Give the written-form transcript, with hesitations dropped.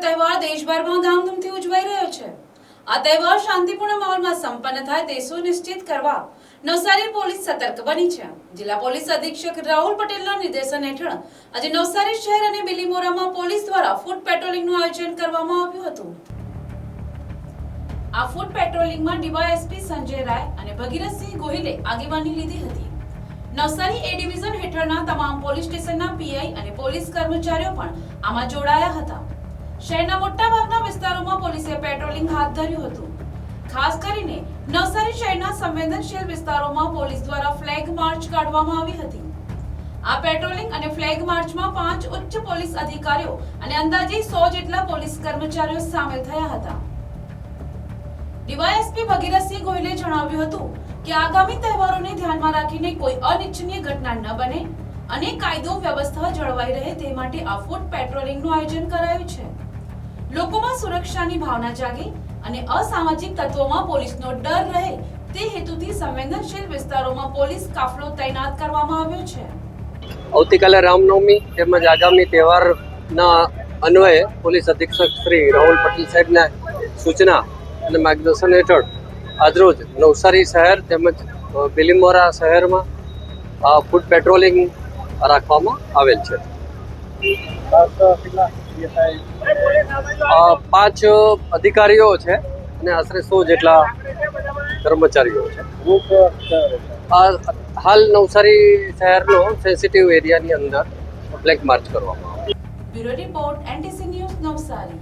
તહેવાર દેશભરમાં ધામધૂમથી ઉજવાઈ રહ્યો છે। આ તહેવાર શાંતિપૂર્ણ માહોલમાં સંપન્ન થાય તે સુનિશ્ચિત કરવા નવસારી પોલીસ સતર્ક બની છે। જિલ્લા પોલીસ અધિક્ષક રાહુલ પટેલના નિર્દેશન હેઠળ આજે નવસારી શહેર અને બિલીમોરામાં પોલીસ દ્વારા ફૂટ પેટ્રોલિંગનું આયોજન કરવામાં આવ્યું હતું। આ ફૂટ પેટ્રોલિંગમાં ડીવાયએસપી સંજય રાય અને ભગીરથસિંહ ગોહિલે આગેવાની લીધી હતી। નવસારી એ ડિવિઝન હેઠળના તમામ પોલીસ સ્ટેશનના પીઆઈ અને પોલીસ કર્મચારીઓ પણ આમાં જોડાયા હતા। શહેરના મોટાભાગના વિસ્તારોમાં પોલીસે પેટ્રોલિંગ હાથ ધર્યું હતું। ખાસ કરીને નવસારી શહેરના સંવેદનશીલ વિસ્તારોમાં પોલીસ દ્વારા ફ્લેગ માર્ચ કાઢવામાં આવી હતી। આ પેટ્રોલિંગ અને ફ્લેગ માર્ચમાં 5 ઉચ્ચ પોલીસ અધિકારીઓ અને અંદાજે 100 જેટલા પોલીસ કર્મચારીઓ સામેલ થયા હતા। ડીવાયએસપી ભગીરથસિંહ ગોહિલે જણાવ્યું હતું કે આગામી તહેવારોને ધ્યાનમાં રાખીને કોઈ અનિચ્છનીય ઘટના ન બને અને કાયદો વ્યવસ્થા જળવાઈ રહે તે માટે આ ફૂટ પેટ્રોલિંગનું આયોજન કરાયું છે। લોકોમાં સુરક્ષાની ભાવના જાગે અને અસામાજિક તત્વોમાં પોલીસનો ડર રહે તે હેતુથી સંવેદનશીલ વિસ્તારોમાં પોલીસ કાફલો તૈનાત કરવામાં આવ્યો છે। આવતીકાલે રામનવમી તેમજ આગામી તહેવારના અન્વયે પોલીસ અધિક્ષક શ્રી રાહુલ પટેલ સાહેબના સૂચના અને માર્ગદર્શન હેઠળ આજરોજ નવસારી શહેર તેમજ બિલીમોરા શહેરમાં ફૂટ પેટ્રોલિંગ રાખવામાં આવેલ છે। 5 અધિકારીઓ છે અને આશરે 100 જેટલા કર્મચારીઓ છે। હાલ નવસારી શહેરનો સેન્સિટિવ એરિયાની અંદર ફ્લેગ માર્ચ કરવામાં આવે। Bureau report NTC news Navsari.